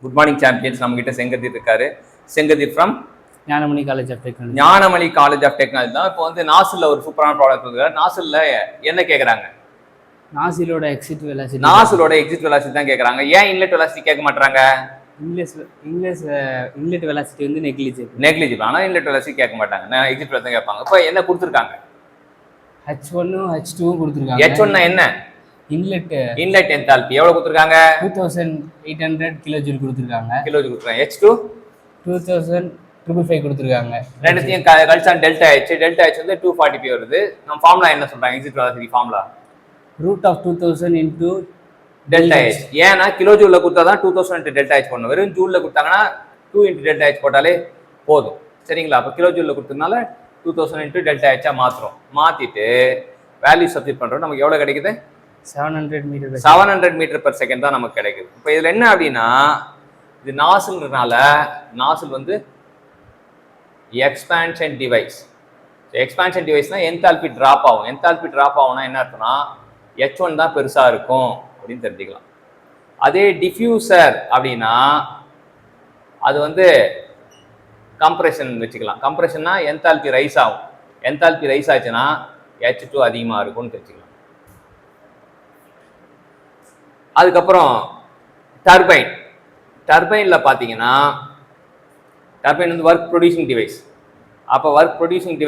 Good morning champions நம்ம கிட்ட செங்கதிர் இருக்காரு. Sengathir from Gnanamani college of technology. Gnanamani college of technology தான். இப்போ வந்து நாசில்ல ஒரு சூப்பரான ப்ராடக்ட் இருக்கு. நாசில்ல என்ன கேட்குறாங்க? நாசிலோட எக்ஸிட் வெலாசிட்டி. நாசிலோட எக்ஸிட் வெலாசிட்டி தான் கேட்குறாங்க. ஏன் இன்லெட் வெலாசிட்டி கேட்க மாட்டாங்க? இன்லெட் வெலாசிட்டி வந்து நெக்லிஜிபிள். ஆனால் இன்லெட் வெலாசிட்டி கேட்க மாட்டாங்க. நான் எக்ஸிட் வெலாசிட்டி கேட்பாங்க. இப்போ என்ன கொடுத்துருக்காங்க? H1ம் H2ம் கொடுத்துருக்காங்க. H1 என்ன? இன்லெட் என்தால்பி எவ்வளவு கொடுத்துருக்காங்க? 2800 கிலோஜூல் கொடுத்துருக்காங்க. H2 2555 கொடுத்துருக்காங்க. ரெண்டுத்தையும் கழிச்சா டெல்டா H வந்து 240p வருது. நம்ம ஃபார்முலா என்ன சொல்றாங்க? Exit velocity formula √2000 into delta H. ஏன்னா கிலோஜூல்ல கொடுத்தா தான் 2000 into டெல்டா H பண்ணணும். வெறும் ஜூல்ல கொடுத்தாங்கன்னா 2 into டெல்டா H போட்டாலே போதும். சரிங்களா? அப்போ கிலோஜூல்ல கொடுத்ததுனால 2000 into டெல்டா H மாத்துறோம். மாத்திட்டு வேல்யூ சப்ஸ்டிட் பண்றோம். நமக்கு எவ்வளவு கிடைக்குது? 700 மீட்டர் per செகண்ட் தான் நமக்கு கிடைக்குது. இப்போ இதுல என்ன அப்படின்னா, இது நாசில்னால நாசில் வந்து எக்ஸ்பான்ஷன் டிவைஸ். எக்ஸ்பான்ஷன் டிவைஸ்னா என்தால்பி டிராப் ஆகும். என்தால்பி டிராப் ஆகும்னா என்ன அர்த்தம்னா H1 தான் பெருசா இருக்கும் அப்படின்னு தெரிஞ்சுக்கலாம். அதே டிஃப்யூசர் அப்படின்னா அது வந்து கம்ப்ரெஷன் வச்சுக்கலாம். கம்ப்ரெஷன்னா என்தால்பி ரைஸ் ஆகும். என்தால்பி ரைஸ் ஆச்சுன்னா H2 அதிகமாக இருக்கும்னு தெரிஞ்சுக்கலாம். அதுக்கப்புறம் டர்பைனில் பார்த்தீங்கன்னா டர்பைன் வந்து ஒர்க் ப்ரொடியூசிங் டிவைஸ். அப்போ ஒர்க் ப்ரொடியூசிங்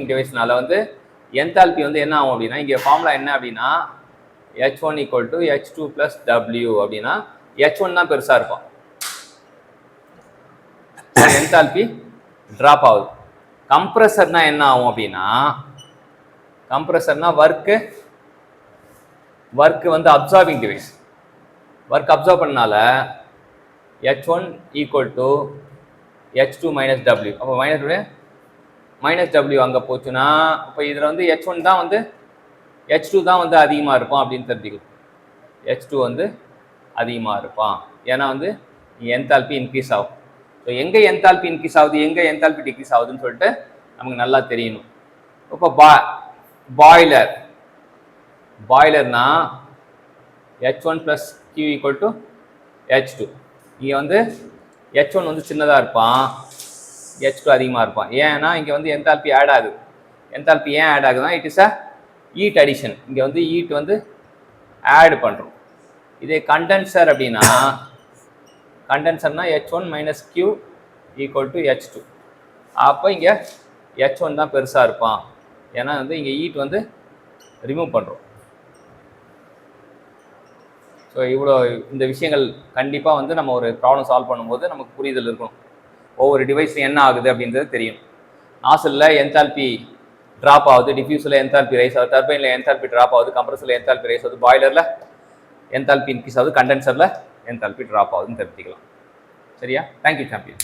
டிவைஸ்னால வந்து என்தால்பி வந்து என்ன ஆகும் அப்படின்னா, இங்கே ஃபார்முலா என்ன அப்படின்னா H1 = H2 + W அப்படின்னா H1 தான் பெருசாக இருக்கும். என்தால்பி ட்ராப் ஆகுது. கம்ப்ரஸர்னா என்ன ஆகும் அப்படின்னா, கம்ப்ரஸர்னா ஒர்க்கு வந்து அப்சார்பிங் டிவைஸ். ஒர்க் அப்சார்ப் பண்ணனால H1 = H2 - W. அப்போ -W அங்கே போச்சுன்னா இப்போ இதில் வந்து H1 தான் வந்து H2 தான் வந்து அதிகமாக இருப்பான் அப்படின்னு தெரிஞ்சுக்கலாம். H2 வந்து அதிகமாக இருப்பான். ஏன்னா வந்து என்தால்பி இன்க்ரீஸ் ஆகும். ஸோ எங்கே என்தால்பி இன்க்ரீஸ் ஆகுது, எங்கே என்தால்பி டிக்ரீஸ் ஆகுதுன்னு சொல்லிட்டு நமக்கு நல்லா தெரியணும். இப்போ பாய்லர்னா H1 + Q = H2. இங்கே வந்து H1 வந்து சின்னதாக இருப்பான், H2 அதிகமாக இருப்பான். ஏன்னா இங்கே வந்து என்தால்பி ஆட் ஆகுது. என்தால்பி ஏன் ஆட் ஆகுதுன்னா it is a heat addition. இங்கே வந்து ஹீட் வந்து ஆட் பண்ணுறோம். இதே கண்டென்சர் அப்படின்னா கண்டென்சர்னா H1 - Q = H2. அப்போ இங்கே H1 தான் பெருசாக இருப்பான். ஏன்னா வந்து இங்கே ஹீட் வந்து ரிமூவ் பண்ணுறோம். ஸோ இவ்வளோ இந்த விஷயங்கள் கண்டிப்பாக வந்து நம்ம ஒரு ப்ராப்ளம் சால்வ் பண்ணும்போது நமக்கு புரிதல் இருக்கணும். ஒவ்வொரு டிவைஸில் என்ன ஆகுது அப்படின்றது தெரியும். நாசிலில் என்தால்பி ட்ராப் ஆகுது, டிஃப்யூஸில் என்தால்பி ரைஸ் ஆகுது, டர்பைனில் என்தால்பி ட்ராப் ஆகுது, கம்ப்ரஸரில் என்தால்பி ரைஸ் ஆகுது, பாய்லரில் என்தால்பி இன்க்ரீஸ் ஆகுது, கண்டென்சரில் என்தால்பி ட்ராப் ஆகுதுன்னு தெரிஞ்சுக்கலாம். சரியா? Thank you champion.